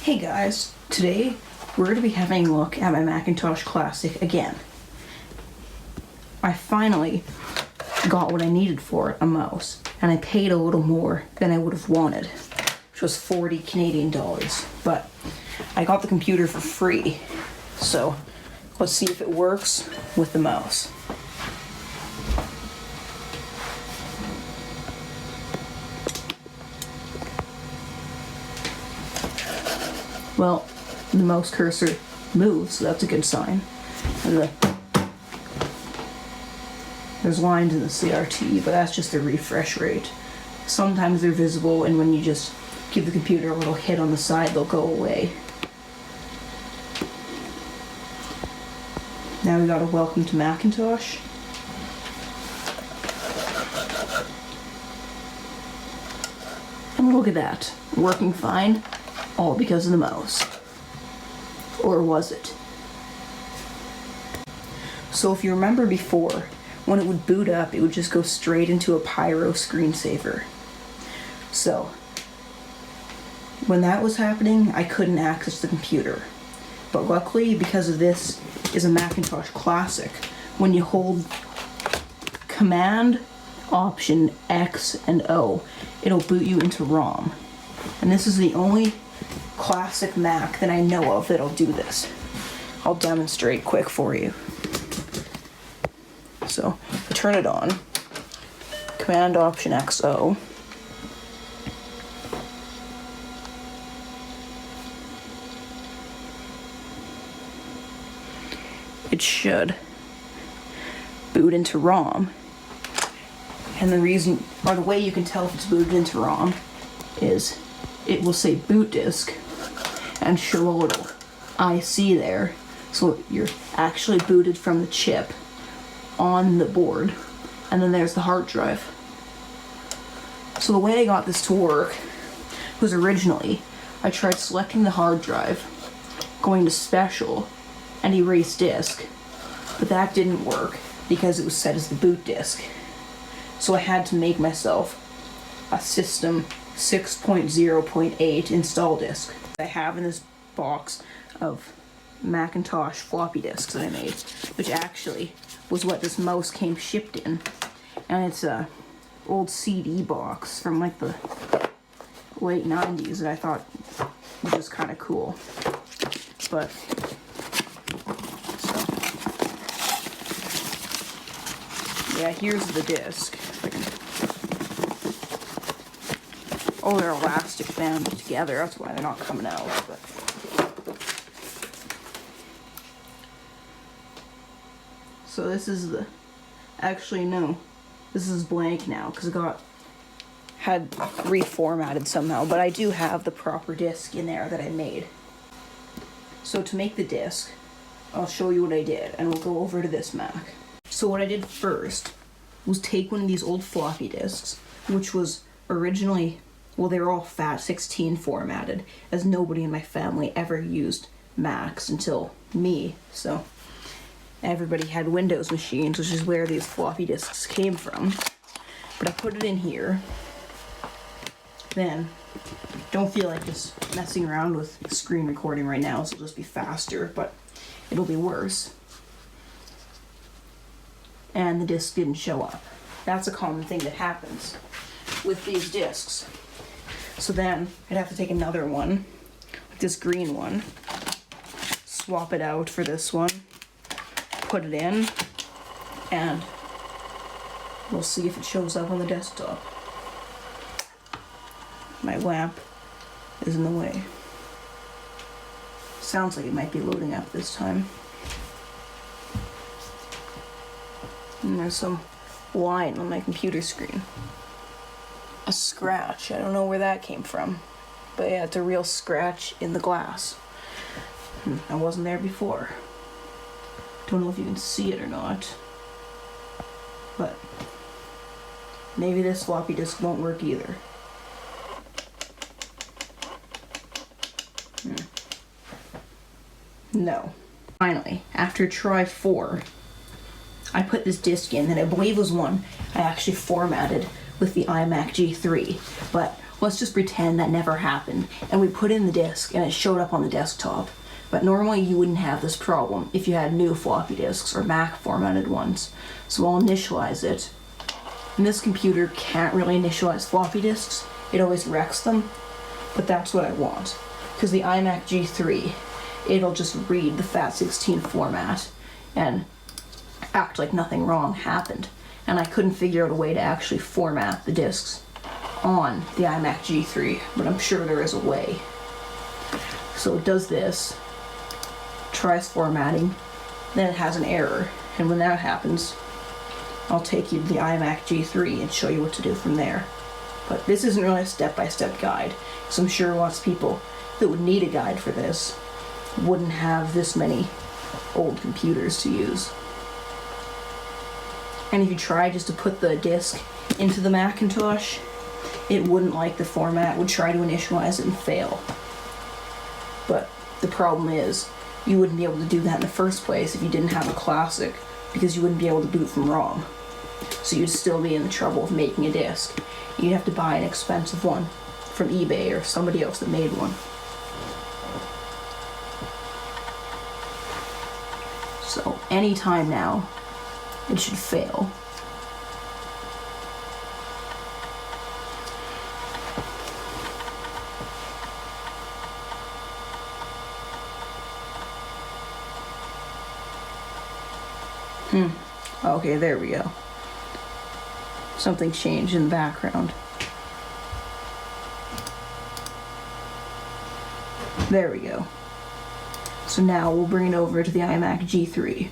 Hey guys, today we're going to be having a look at my Macintosh Classic again. I finally got what I needed for it, a mouse, and I paid a little more than I would have wanted, which was 40 Canadian dollars, but I got the computer for free, so let's see if it works with the mouse. Well, the mouse cursor moves, so that's a good sign. And there's lines in the CRT, but that's just the refresh rate. Sometimes they're visible, and when you just give the computer a little hit on the side, they'll go away. Now we got a welcome to Macintosh. And look at that, working fine. All because of the mouse. Or was it? So if you remember before, when it would boot up, it would just go straight into a Pyro screensaver. So, when that was happening, I couldn't access the computer. But luckily, because of this is a Macintosh Classic, when you hold Command, Option, X, and O, it'll boot you into ROM. And this is the only Classic Mac that I know of that'll do this. I'll demonstrate quick for you. So, turn it on. Command Option XO. It should boot into ROM. And the reason, or the way you can tell if it's booted into ROM, is it will say boot disk and show a little IC there, so you're actually booted from the chip on the board, and then there's the hard drive. So the way I got this to work was originally I tried selecting the hard drive, going to special, and erase disk, but that didn't work because it was set as the boot disk. So I had to make myself a System 6.0.8 install disk. I have in this box of Macintosh floppy disks that I made, which actually was what this mouse came shipped in. And it's a old CD box from like the late 90s that I thought was just kind of cool. But so yeah, here's the disc. Oh, they're elastic banded together. That's why they're not coming out. But so this is the. Actually, no. This is blank now because it had reformatted somehow. But I do have the proper disc in there that I made. So to make the disc, I'll show you what I did, and we'll go over to this Mac. So what I did first was take one of these old floppy disks, which was originally. Well, they were all FAT16 formatted, as nobody in my family ever used Macs until me. So everybody had Windows machines, which is where these floppy disks came from. But I put it in here. Then, don't feel like just messing around with screen recording right now, so it'll just be faster, but it'll be worse. And the disk didn't show up. That's a common thing that happens with these disks. So then I'd have to take another one, like this green one, swap it out for this one, put it in, and we'll see if it shows up on the desktop. My lamp is in the way. Sounds like it might be loading up this time. And there's some line on my computer screen. A scratch. I don't know where that came from. But yeah, it's a real scratch in the glass. I wasn't there before. Don't know if you can see it or not. But maybe this floppy disk won't work either. No. Finally, after try 4, I put this disc in that I believe was one I actually formatted with the Imac G3, but let's just pretend that never happened, and we put in the disk and it showed up on the desktop. But normally you wouldn't have this problem if you had new floppy disks or Mac formatted ones. So I'll initialize it. And this computer can't really initialize floppy disks. It always wrecks them, but that's what I want. Because the Imac G3, it'll just read the FAT16 format and act like nothing wrong happened. And I couldn't figure out a way to actually format the disks on the Imac G3, but I'm sure there is a way. So it does this, tries formatting, then it has an error, and when that happens, I'll take you to the iMac G3 and show you what to do from there. But this isn't really a step-by-step guide, so I'm sure lots of people that would need a guide for this wouldn't have this many old computers to use. And if you try just to put the disk into the Macintosh, it wouldn't like the format, would try to initialize it and fail. But the problem is, you wouldn't be able to do that in the first place if you didn't have a Classic, because you wouldn't be able to boot from ROM. So you'd still be in the trouble of making a disk. You'd have to buy an expensive one from eBay or somebody else that made one. So anytime now, it should fail. Okay, there we go. Something changed in the background. There we go. So now we'll bring it over to the iMac G3.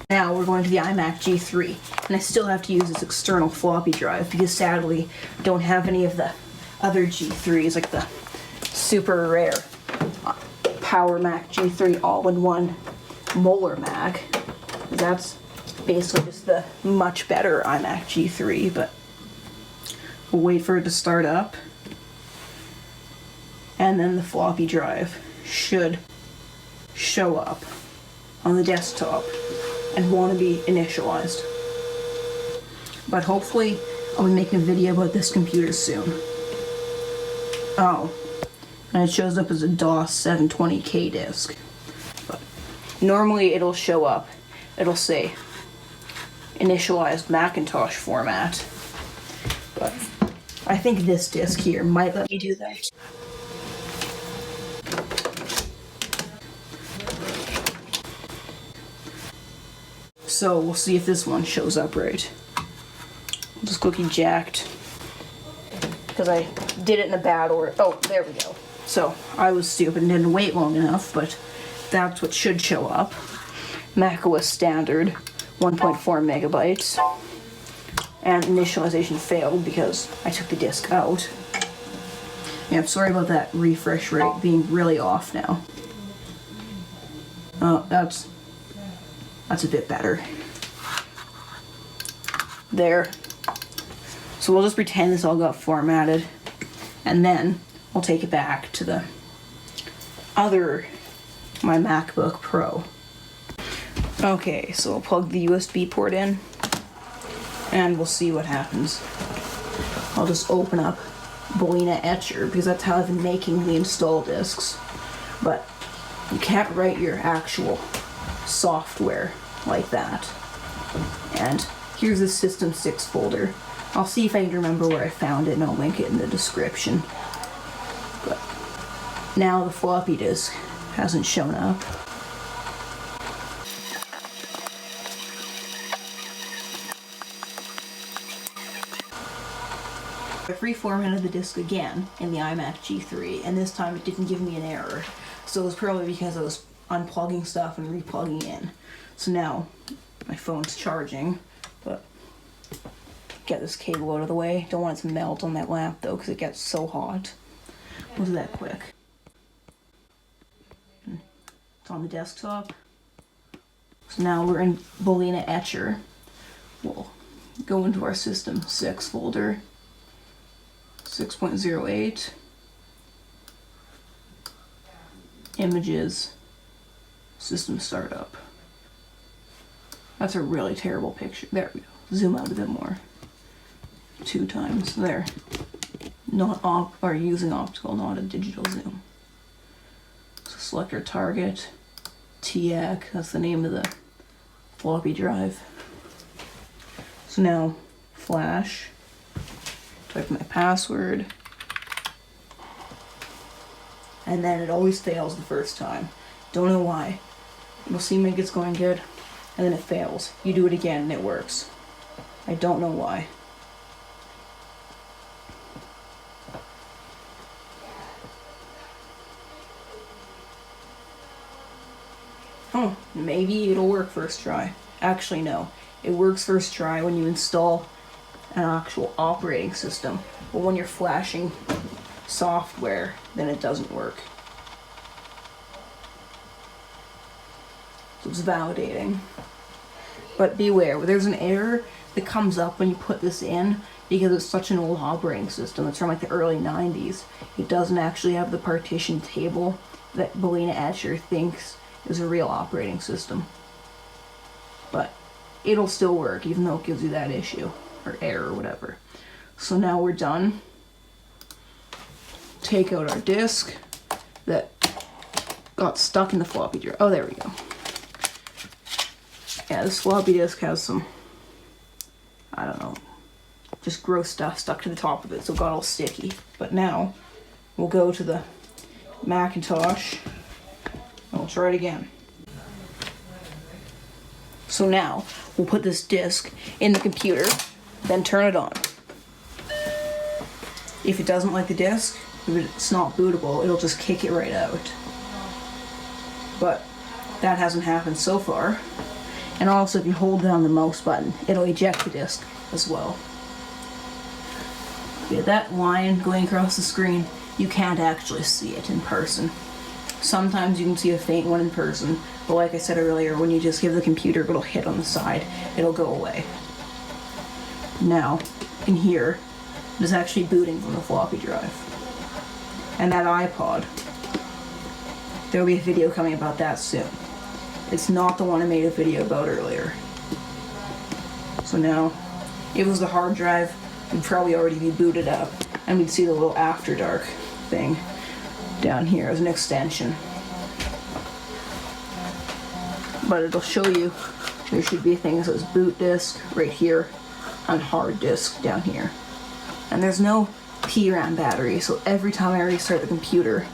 Now we're going to the iMac G3, and I still have to use this external floppy drive because sadly I don't have any of the other G3s, like the super rare Power Mac G3 all-in-one molar Mac. That's basically just the much better iMac G3, but we'll wait for it to start up, and then the floppy drive should show up on the desktop and want to be initialized. But hopefully I'll be making a video about this computer soon. Oh, and it shows up as a DOS 720K disk. But normally it'll show up, it'll say initialized Macintosh format, but I think this disk here might let me do that. So we'll see if this one shows up right. I'll just click eject because I did it in a bad order. Oh, there we go. So I was stupid and didn't wait long enough, but that's what should show up. macOS standard, 1.4 megabytes. And initialization failed because I took the disk out. Yeah, I'm sorry about that refresh rate being really off now. Oh, that's a bit better. There. So we'll just pretend this all got formatted, and then I'll take it back to my MacBook Pro. Okay, so I'll plug the USB port in, and we'll see what happens. I'll just open up Boolean Etcher, because that's how I've been making the install disks. But you can't write your actual software like that. And here's the System 6 folder. I'll see if I can remember where I found it, and I'll link it in the description. But now the floppy disk hasn't shown up. I reformatted the disk again in the iMac G3, and this time it didn't give me an error. So it was probably because I was unplugging stuff and replugging in. So now my phone's charging, but get this cable out of the way. Don't want it to melt on that lamp though, because it gets so hot. We'll do that quick. It's on the desktop. So now we're in Boolean Etcher. We'll go into our System 6 folder. 6.08. Images. System startup. That's a really terrible picture. There we go. Zoom out a bit more. 2 times. There. using optical, not a digital zoom. So select our target, TX, that's the name of the floppy drive. So now flash, type my password, and then it always fails the first time. Don't know why. You'll see when it gets going good, and then it fails. You do it again and it works. I don't know why. Oh, maybe it'll work first try. Actually, no. It works first try when you install an actual operating system. But when you're flashing software, then it doesn't work. So it's validating. But beware, there's an error that comes up when you put this in because it's such an old operating system. It's from like the early 90s. It doesn't actually have the partition table that Belina Etcher thinks is a real operating system. But it'll still work even though it gives you that issue or error or whatever. So now we're done. Take out our disk that got stuck in the floppy drive. Oh, there we go. Yeah, this floppy disk has some, I don't know, just gross stuff stuck to the top of it, so it got all sticky. But now we'll go to the Macintosh and we'll try it again. So now we'll put this disk in the computer, then turn it on. If it doesn't like the disk, if it's not bootable, it'll just kick it right out. But that hasn't happened so far. And also if you hold down the mouse button, it'll eject the disk as well. Yeah, that line going across the screen, you can't actually see it in person. Sometimes you can see a faint one in person, but like I said earlier, when you just give the computer a little hit on the side, it'll go away. Now, in here, it is actually booting from the floppy drive. And that iPod, there will be a video coming about that soon. It's not the one I made a video about earlier. So now, if it was the hard drive, it'd probably already be booted up, and we'd see the little After Dark thing down here as an extension. But it'll show you there should be a thing that says boot disk right here and hard disk down here. And there's no PRAM battery, so every time I restart the computer,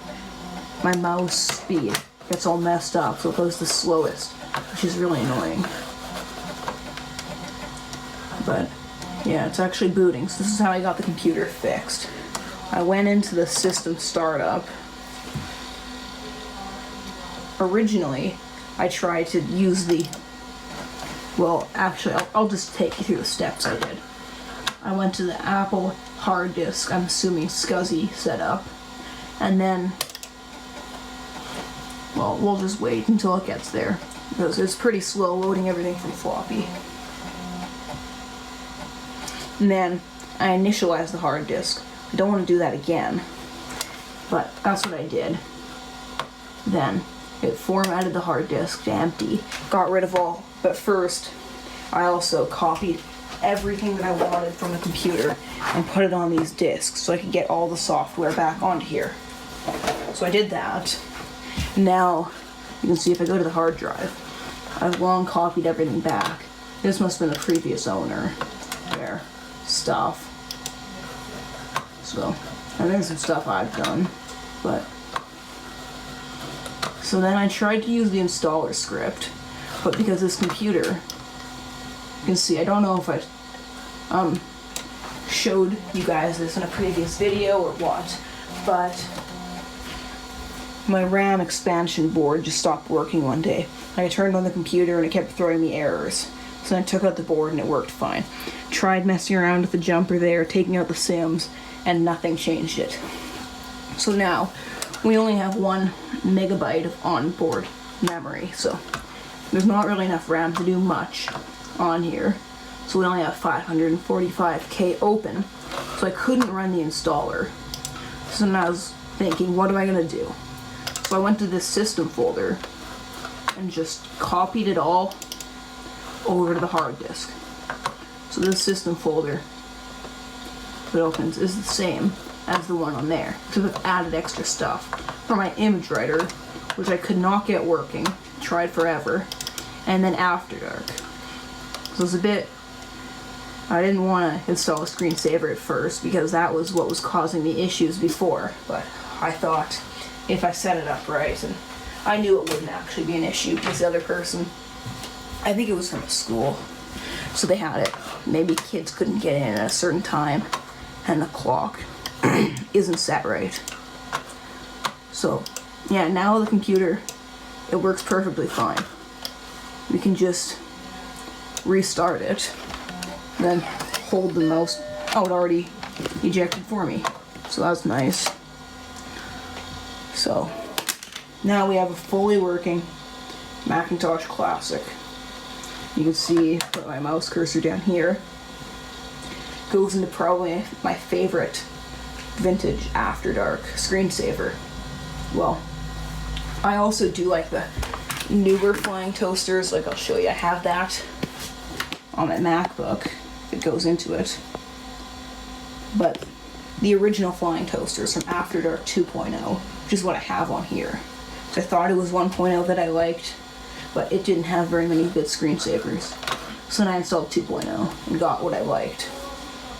my mouse speed gets all messed up, so it goes the slowest, which is really annoying. But yeah, it's actually booting, so this is how I got the computer fixed. I went into the system startup. Originally, I tried to use the, well, actually, I'll just take you through the steps I did. I went to the Apple hard disk, I'm assuming SCSI setup, and then, well, we'll just wait until it gets there, because it's pretty slow loading everything from floppy. And then I initialized the hard disk. I don't want to do that again, but that's what I did. Then it formatted the hard disk to empty, got rid of all, but first I also copied everything that I wanted from the computer and put it on these disks so I could get all the software back onto here. So I did that. Now you can see if I go to the hard drive, I've long copied everything back. This must have been the previous owner. There, stuff. So, and there's some stuff I've done, but. So then I tried to use the installer script, but because this computer, you can see, I don't know if I showed you guys this in a previous video or what, but my RAM expansion board just stopped working one day. I turned on the computer and it kept throwing me errors. So I took out the board and it worked fine. Tried messing around with the jumper there, taking out the sims, and nothing changed it. So now, we only have 1 megabyte of onboard memory, so there's not really enough RAM to do much on here. So we only have 545K open, so I couldn't run the installer. So then I was thinking, what am I gonna do? So I went to this system folder and just copied it all over to the hard disk. So this system folder that opens is the same as the one on there, to have added extra stuff. For my image writer, which I could not get working, tried forever, and then After Dark. So it was a bit, I didn't want to install a screensaver at first because that was what was causing the issues before, but I thought if I set it up right, and I knew it wouldn't actually be an issue because the other person, I think it was from a school, so they had it. Maybe kids couldn't get in at a certain time and the clock isn't set right. So yeah, now the computer, it works perfectly fine. We can just restart it, then hold the mouse. Oh, it already ejected for me, so that's nice. So now we have a fully working Macintosh Classic. You can see, put my mouse cursor down here, goes into probably my favorite vintage After Dark screensaver. Well, I also do like the newer flying toasters, like I'll show you. I have that on my MacBook, it goes into it. But the original flying toasters from After Dark 2.0, which is what I have on here. So I thought it was 1.0 that I liked, but it didn't have very many good screensavers. So then I installed 2.0 and got what I liked.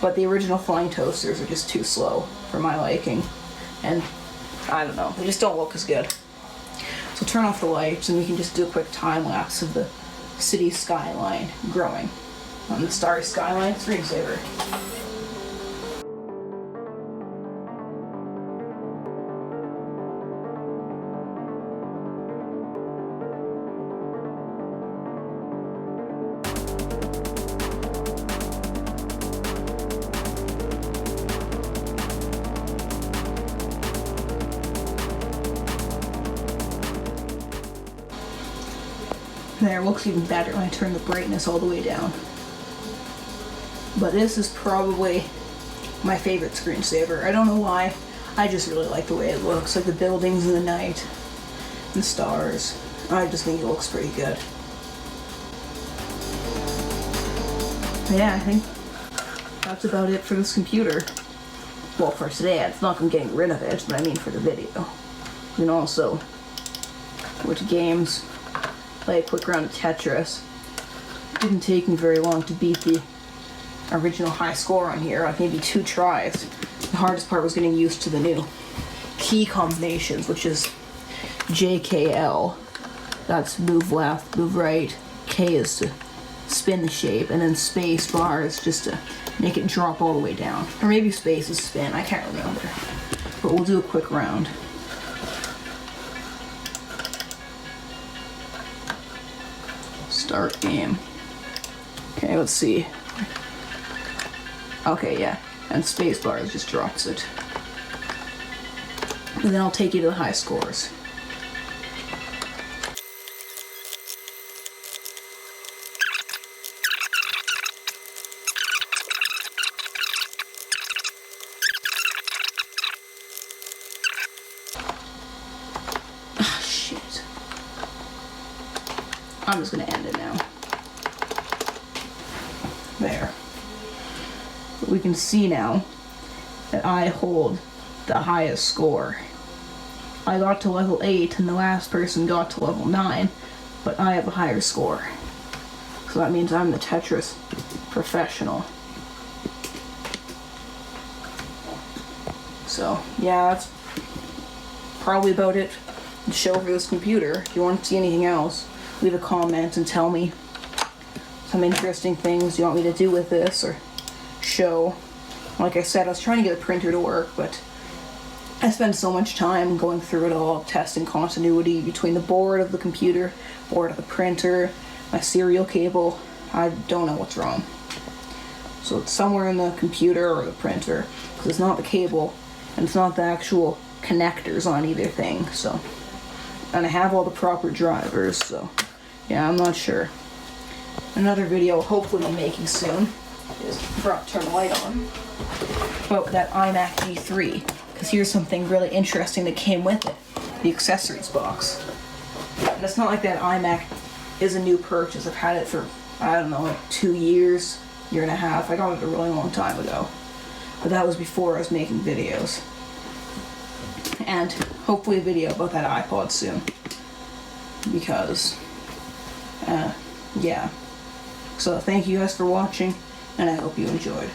But the original flying toasters are just too slow for my liking. And I don't know, they just don't look as good. So turn off the lights and we can just do a quick time lapse of the city skyline growing on the starry skyline screensaver. There, it looks even better when I turn the brightness all the way down. But this is probably my favorite screensaver. I don't know why, I just really like the way it looks, like the buildings in the night, the stars. I just think it looks pretty good. But yeah, I think that's about it for this computer. Well, for today, it's not I'm getting rid of it, but I mean for the video. You can also, with games, play a quick round of Tetris. It didn't take me very long to beat the original high score on here, like maybe 2 tries. The hardest part was getting used to the new key combinations, which is JKL. That's move left, move right. K is to spin the shape, and then space bar is just to make it drop all the way down. Or maybe space is spin, I can't remember. But we'll do a quick round. Start game. Okay, let's see. Okay, yeah, and spacebar just drops it. And then I'll take you to the high scores. Ah, shit. I'm just gonna end it now. There. But we can see now that I hold the highest score. I got to level 8 and the last person got to level 9, but I have a higher score. So that means I'm the Tetris professional. So yeah, that's probably about it to show for this computer. If you want to see anything else, leave a comment and tell me some interesting things you want me to do with this or show. Like I said, I was trying to get a printer to work, but I spend so much time going through it all, testing continuity between the board of the computer, board of the printer, my serial cable. I don't know what's wrong. So it's somewhere in the computer or the printer, because it's not the cable and it's not the actual connectors on either thing. So, and I have all the proper drivers, so yeah, I'm not sure. Another video hopefully I'm making soon is, forgot to turn the light on, about that Imac G3, because here's something really interesting that came with it, the accessories box. And it's not like that iMac is a new purchase. I've had it for, I don't know, like 2 years, year and a half. I got it a really long time ago. but that was before I was making videos. And hopefully a video about that iPod soon, because yeah. So thank you guys for watching, and I hope you enjoyed.